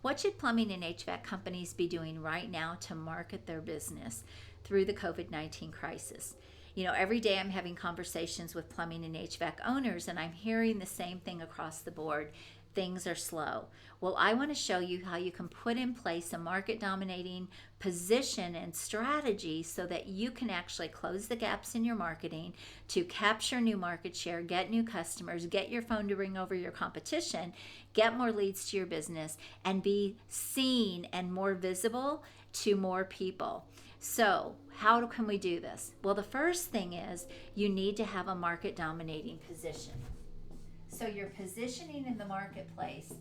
What should plumbing and HVAC companies be doing right now to market their business through the COVID-19 crisis? Every day I'm having conversations with plumbing and HVAC owners, and I'm hearing the same thing across the board. Things are slow. Well, I want to show you how you can put in place a market dominating position and strategy so that you can actually close the gaps in your marketing to capture new market share, get new customers, get your phone to ring over your competition, get more leads to your business, and be seen and more visible to more people. So, how can we do this? Well, the first thing is you need to have a market dominating position. So your positioning in the marketplace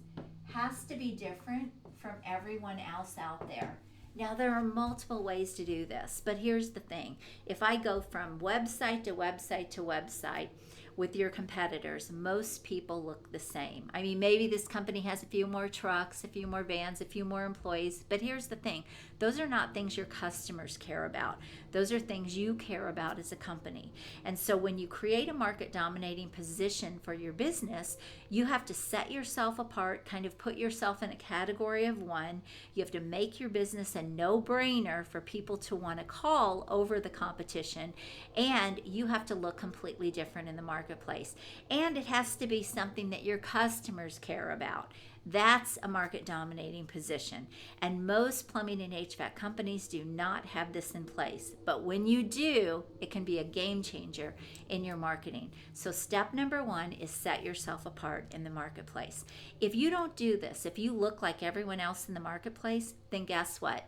has to be different from everyone else out there. Now, there are multiple ways to do this, but here's the thing. If I go from website to website to website with your competitors, most people look the same. I mean, maybe this company has a few more trucks, a few more vans, a few more employees, but here's the thing. Those are not things your customers care about. Those are things you care about as a company. And so when you create a market dominating position for your business, you have to set yourself apart, kind of put yourself in a category of one. You have to make your business a no-brainer for people to want to call over the competition, and you have to look completely different in the marketplace. And it has to be something that your customers care about. That's a market dominating position. And most plumbing and HVAC companies do not have this in place. But when you do, it can be a game changer in your marketing. So step number one is set yourself apart in the marketplace. If you don't do this, if you look like everyone else in the marketplace, then guess what?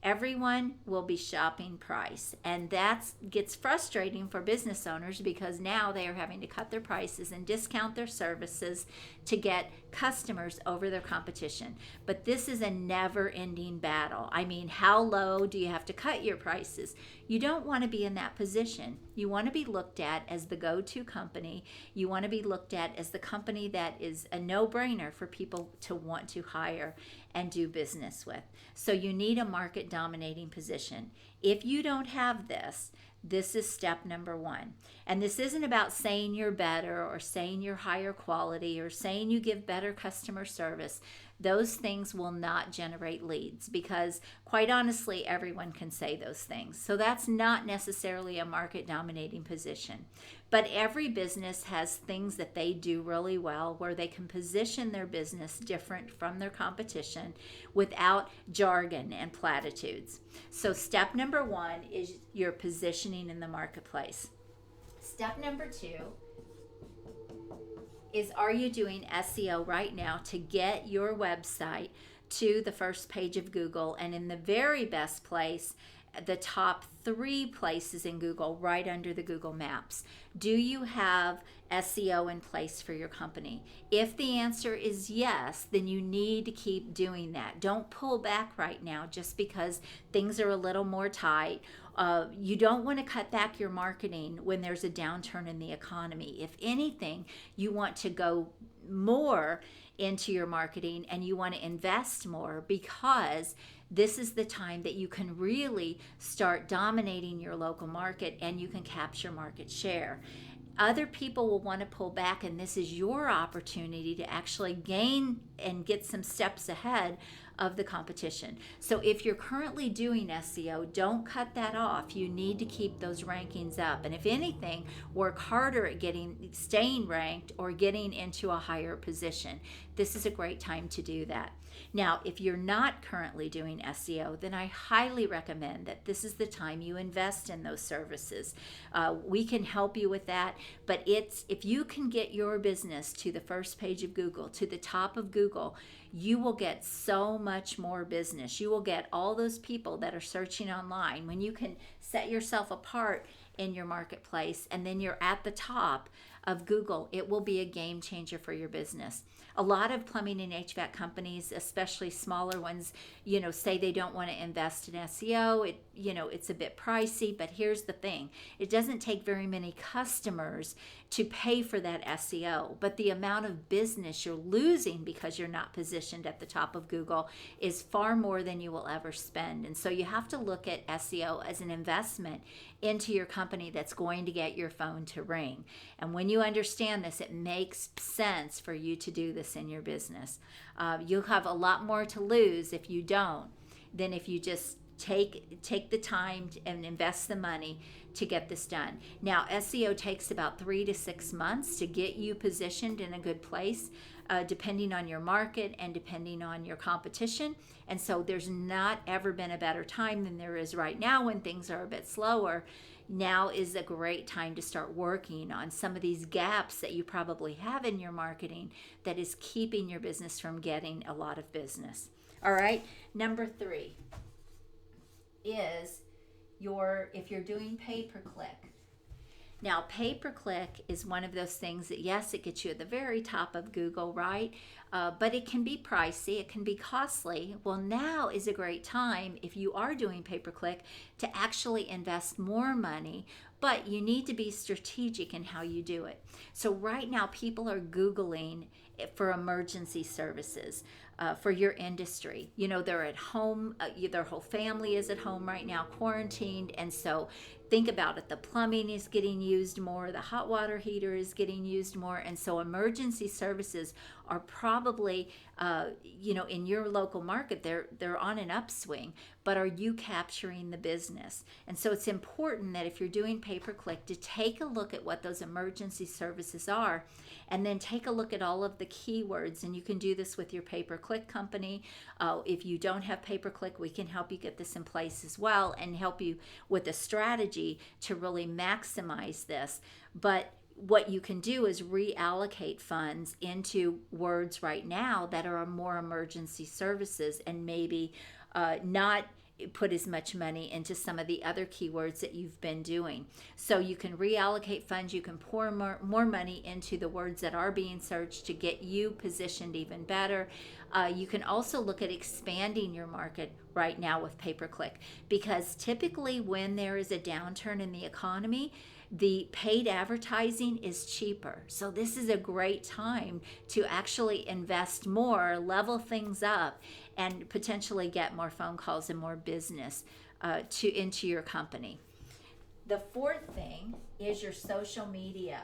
Everyone will be shopping price, and that gets frustrating for business owners because now they are having to cut their prices and discount their services to get customers over their competition. But this is a never-ending battle. I mean, how low do you have to cut your prices? You don't want to be in that position. You want to be looked at as the go-to company. You want to be looked at as the company that is a no-brainer for people to want to hire and do business with. So you need a market dominating position. If you don't have this, this is step number one. And this isn't about saying you're better or saying you're higher quality or saying you give better customer service. Those things will not generate leads because, quite honestly, everyone can say those things. So that's not necessarily a market dominating position. But every business has things that they do really well where they can position their business different from their competition without jargon and platitudes. So step number one is your positioning in the marketplace. Step number two is, are you doing SEO right now to get your website to the first page of Google, and in the very best place, the top 3 places in Google, right under the Google Maps? Do you have SEO in place for your company? If the answer is yes, then you need to keep doing that. Don't pull back right now just because things are a little more tight. You don't want to cut back your marketing when there's a downturn in the economy. If anything, you want to go more into your marketing and you want to invest more, because this is the time that you can really start dominating your local market and you can capture market share. Other people will want to pull back, and this is your opportunity to actually gain and get some steps ahead of the competition. So if you're currently doing SEO, don't cut that off. You need to keep those rankings up. And if anything, work harder at staying ranked or getting into a higher position. This is a great time to do that. Now, if you're not currently doing SEO, then I highly recommend that this is the time you invest in those services. We can help you with that, but if you can get your business to the first page of Google, to the top of Google, you will get so much more business. You will get all those people that are searching online. When you can set yourself apart in your marketplace and then you're at the top of Google, it will be a game changer for your business. A lot of plumbing and HVAC companies, especially smaller ones, say they don't want to invest in SEO. It's a bit pricey, but here's the thing. It doesn't take very many customers to pay for that SEO, but the amount of business you're losing because you're not positioned at the top of Google is far more than you will ever spend. And so you have to look at SEO as an investment into your company that's going to get your phone to ring. And when you you understand this, it makes sense for you to do this in your business. You'll have a lot more to lose if you don't than if you just take the time and invest the money to get this done. Now, SEO takes about 3 to 6 months to get you positioned in a good place, depending on your market and depending on your competition. And so there's not ever been a better time than there is right now when things are a bit slower. Now is a great time to start working on some of these gaps that you probably have in your marketing that is keeping your business from getting a lot of business. All right, number 3 is if you're doing pay-per-click. Now, pay-per-click is one of those things that, yes, it gets you at the very top of Google, right? But it can be pricey, it can be costly. Well, now is a great time, if you are doing pay-per-click, to actually invest more money, but you need to be strategic in how you do it. So right now, people are Googling for emergency services. For your industry. They're at home, their whole family is at home right now, quarantined, and so think about it. The plumbing is getting used more, the hot water heater is getting used more, and so emergency services are probably, in your local market, they're on an upswing, but are you capturing the business? And so it's important that if you're doing pay-per-click to take a look at what those emergency services are, and then take a look at all of the keywords, and you can do this with your pay-per-click company. If you don't have pay-per-click, we can help you get this in place as well and help you with a strategy to really maximize this. But what you can do is reallocate funds into words right now that are more emergency services, and maybe not put as much money into some of the other keywords that you've been doing. So you can reallocate funds, you can pour more money into the words that are being searched to get you positioned even better. You can also look at expanding your market right now with pay-per-click, because typically when there is a downturn in the economy, the paid advertising is cheaper. So this is a great time to actually invest more, level things up, and potentially get more phone calls and more business into your company. The 4th thing is your social media.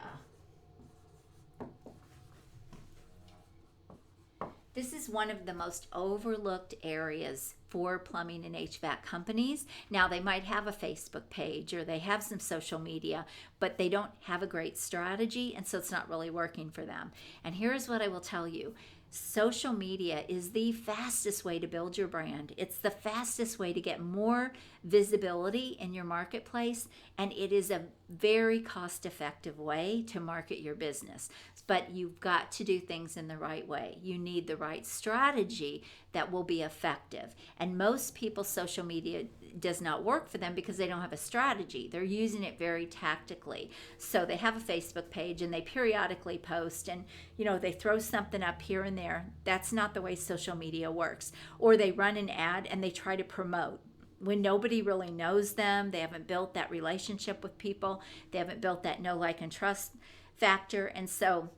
This is one of the most overlooked areas for plumbing and HVAC companies. Now, they might have a Facebook page or they have some social media, but they don't have a great strategy, and so it's not really working for them. And here's what I will tell you. Social media is the fastest way to build your brand. It's the fastest way to get more visibility in your marketplace, and it is a very cost-effective way to market your business. But you've got to do things in the right way. You need the right strategy that will be effective. And most people's social media does not work for them because they don't have a strategy. They're using it very tactically. So they have a Facebook page and they periodically post, and they throw something up here and there. That's not the way social media works. Or they run an ad and they try to promote when nobody really knows them. They haven't built that relationship with people. They haven't built that know, like, and trust factor. And so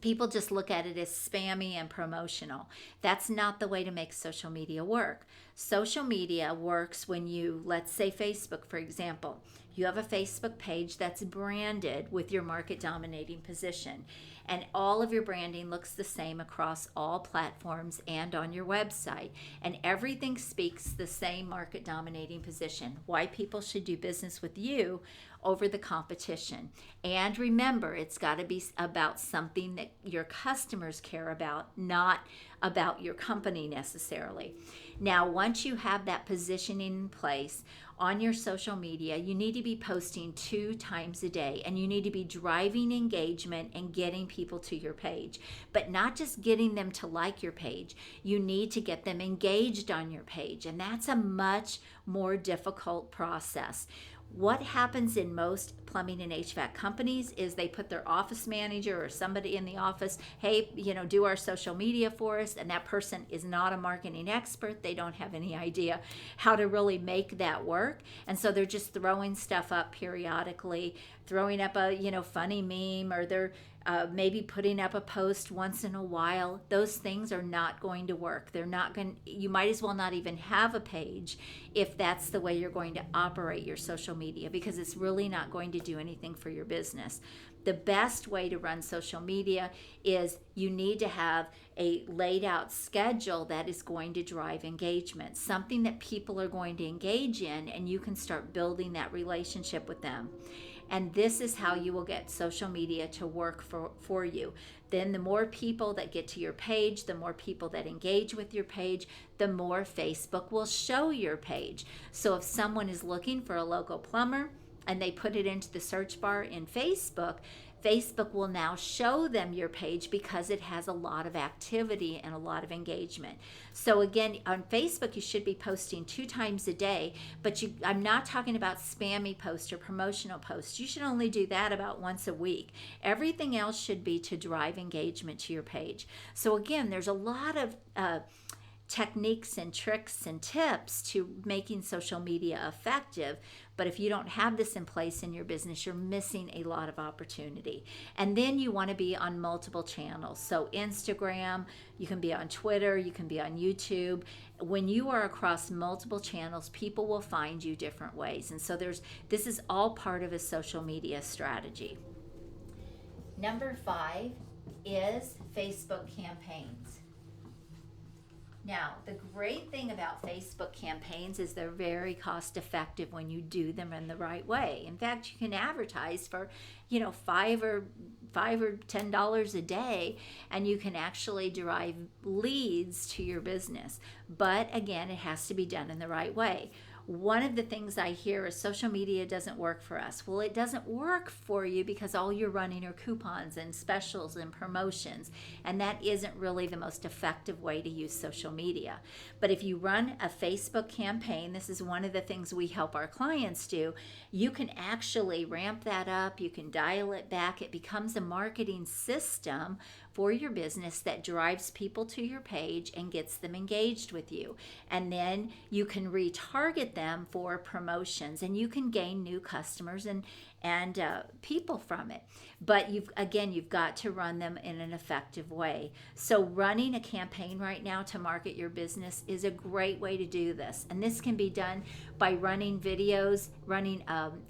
people just look at it as spammy and promotional. That's not the way to make social media work. Social media works when you, let's say Facebook, for example, you have a Facebook page that's branded with your market dominating position, and all of your branding looks the same across all platforms and on your website, and everything speaks the same market dominating position, why people should do business with you over the competition. And remember, it's got to be about something that your customers care about, not about your company necessarily. Now, once you have that positioning in place on your social media, you need to be posting 2 times a day, and you need to be driving engagement and getting people to your page, but not just getting them to like your page. You need to get them engaged on your page, and that's a much more difficult process. What happens in most plumbing and HVAC companies is they put their office manager or somebody in the office, hey, do our social media for us, and that person is not a marketing expert. They don't have any idea how to really make that work, and so they're just throwing stuff up periodically throwing up a, funny meme, or they're maybe putting up a post once in a while. Those things are not going to work. They're not going, you might as well not even have a page if that's the way you're going to operate your social media, because it's really not going to do anything for your business. The best way to run social media is you need to have a laid out schedule that is going to drive engagement, something that people are going to engage in, and you can start building that relationship with them. And this is how you will get social media to work for you. Then the more people that get to your page, the more people that engage with your page, the more Facebook will show your page. So if someone is looking for a local plumber and they put it into the search bar in Facebook, Facebook will now show them your page because it has a lot of activity and a lot of engagement. So again, on Facebook, you should be posting 2 times a day, but I'm not talking about spammy posts or promotional posts. You should only do that about once a week. Everything else should be to drive engagement to your page. So again, there's a lot of techniques and tricks and tips to making social media effective. But if you don't have this in place in your business, you're missing a lot of opportunity. And then you want to be on multiple channels. So Instagram, you can be on Twitter, you can be on YouTube. When you are across multiple channels, people will find you different ways. And so this is all part of a social media strategy. Number 5 is Facebook campaigns. Now, the great thing about Facebook campaigns is they're very cost effective when you do them in the right way. In fact, you can advertise for, $5 or $10 a day, and you can actually drive leads to your business. But again, it has to be done in the right way. One of the things I hear is social media doesn't work for us. Well, it doesn't work for you because all you're running are coupons and specials and promotions, and that isn't really the most effective way to use social media. But if you run a Facebook campaign, this is one of the things we help our clients do, you can actually ramp that up, you can dial it back. It becomes a marketing system for your business that drives people to your page and gets them engaged with you. And then you can retarget them for promotions, and you can gain new customers and people from it. But you've got to run them in an effective way. So running a campaign right now to market your business is a great way to do this. And this can be done by running videos, running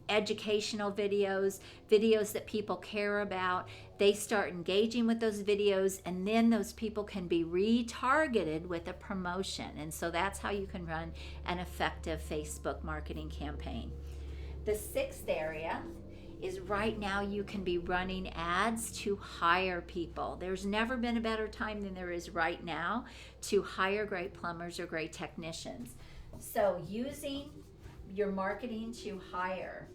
educational videos that people care about. They start engaging with those videos, and then those people can be retargeted with a promotion. And so that's how you can run an effective Facebook marketing campaign. The 6th area is right now you can be running ads to hire people. There's never been a better time than there is right now to hire great plumbers or great technicians. So using your marketing to hire.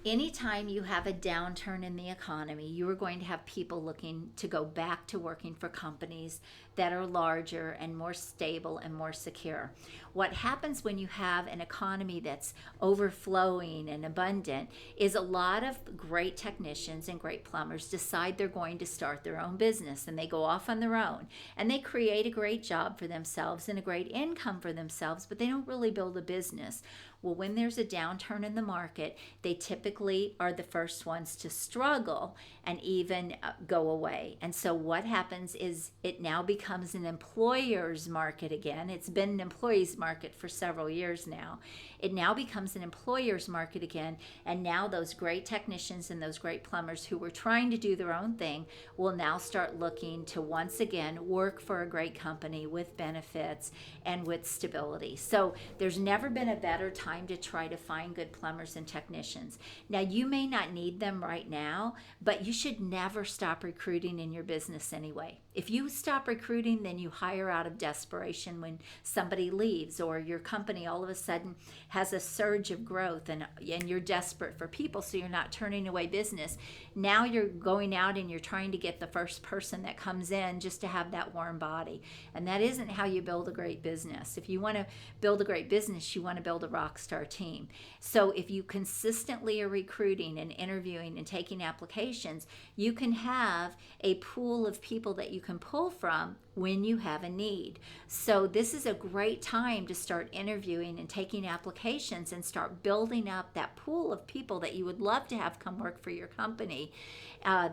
Anytime you have a downturn in the economy, you are going to have people looking to go back to working for companies that are larger and more stable and more secure. What happens when you have an economy that's overflowing and abundant is a lot of great technicians and great plumbers decide they're going to start their own business, and they go off on their own, and they create a great job for themselves and a great income for themselves, but they don't really build a business. Well, when there's a downturn in the market, they typically are the first ones to struggle and even go away. And so what happens is it now becomes an employer's market again. It's been an employee's market for several years now. It now becomes an employer's market again, and now those great technicians and those great plumbers who were trying to do their own thing will now start looking to once again work for a great company with benefits and with stability. So there's never been a better time to try to find good plumbers and technicians. Now, you may not need them right now, but you should never stop recruiting in your business anyway. If you stop recruiting, then you hire out of desperation when somebody leaves, or your company all of a sudden has a surge of growth and you're desperate for people, so you're not turning away business. Now you're going out and you're trying to get the first person that comes in just to have that warm body. And that isn't how you build a great business. If you want to build a great business, you want to build a rock star team. So if you consistently are recruiting and interviewing and taking applications, you can have a pool of people that you you can pull from when you have a need. So this is a great time to start interviewing and taking applications and start building up that pool of people that you would love to have come work for your company.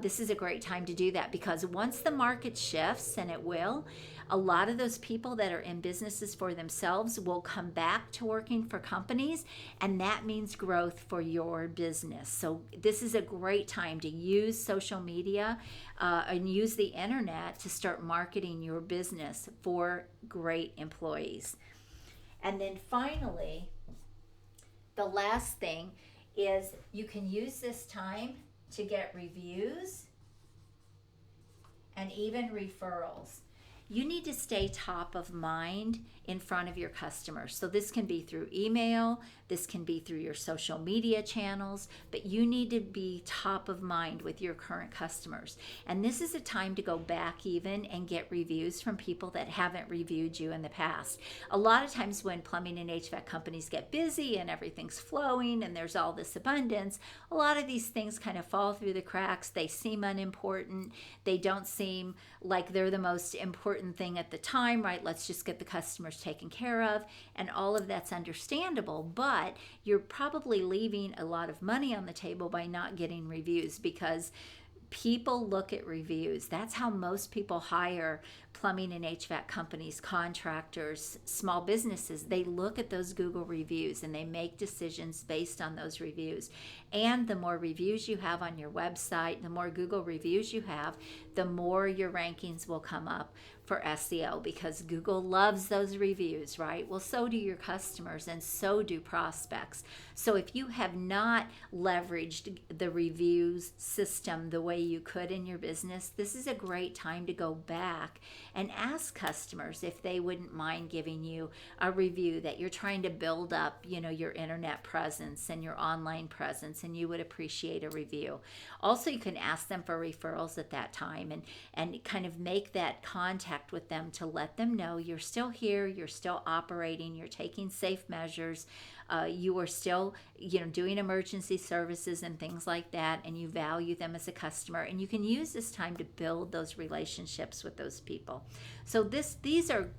This is a great time to do that, because once the market shifts, and it will, a lot of those people that are in businesses for themselves will come back to working for companies, and that means growth for your business. So this is a great time to use social media and use the internet to start marketing your business for great employees. And then finally, the last thing is you can use this time to get reviews and even referrals. You need to stay top of mind in front of your customers. So this can be through email, this can be through your social media channels, but you need to be top of mind with your current customers. And this is a time to go back even and get reviews from people that haven't reviewed you in the past. A lot of times when plumbing and HVAC companies get busy and everything's flowing and there's all this abundance, a lot of these things kind of fall through the cracks. They seem unimportant. They don't seem like they're the most important thing at the time, right? Let's just get the customers taken care of, and all of that's understandable, but you're probably leaving a lot of money on the table by not getting reviews, because people look at reviews. That's how most people hire plumbing and HVAC companies, contractors, small businesses. They look at those Google reviews and they make decisions based on those reviews. And the more reviews you have on your website, the more Google reviews you have, the more your rankings will come up for SEO, because Google loves those reviews, right? Well, so do your customers, and so do prospects. So if you have not leveraged the reviews system the way you could in your business, this is a great time to go back and ask customers if they wouldn't mind giving you a review, that you're trying to build up, your internet presence and your online presence, and you would appreciate a review. Also, you can ask them for referrals at that time, and kind of make that contact with them to let them know you're still here, you're still operating, you're taking safe measures, you are still doing emergency services and things like that, and you value them as a customer, and you can use this time to build those relationships with those people. So these are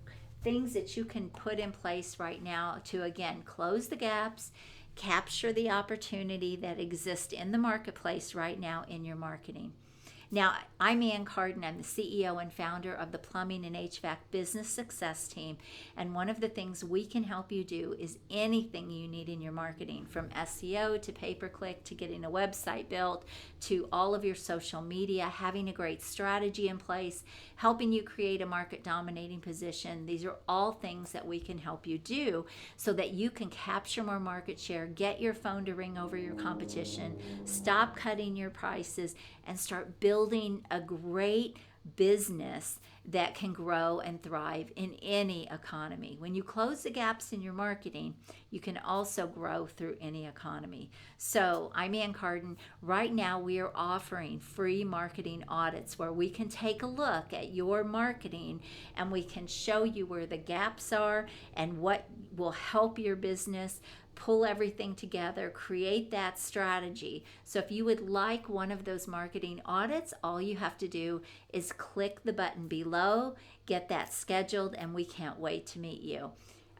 things that you can put in place right now to, again, close the gaps, capture the opportunity that exists in the marketplace right now in your marketing. Now, I'm Ann Carden. I'm the CEO and founder of the Plumbing and HVAC Business Success Team. And one of the things we can help you do is anything you need in your marketing, from SEO to pay-per-click to getting a website built to all of your social media, having a great strategy in place, helping you create a market dominating position. These are all things that we can help you do so that you can capture more market share, get your phone to ring over your competition, stop cutting your prices, and start building a great business that can grow and thrive in any economy. When you close the gaps in your marketing, you can also grow through any economy. So I'm Ann Carden. Right now we are offering free marketing audits where we can take a look at your marketing and we can show you where the gaps are and what will help your business pull everything together, create that strategy. So if you would like one of those marketing audits, all you have to do is click the button below, get that scheduled, and we can't wait to meet you.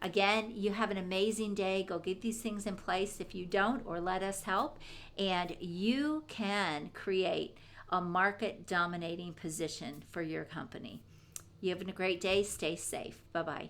Again, you have an amazing day. Go get these things in place if you don't, or let us help, and you can create a market dominating position for your company. You have a great day. Stay safe. Bye-bye.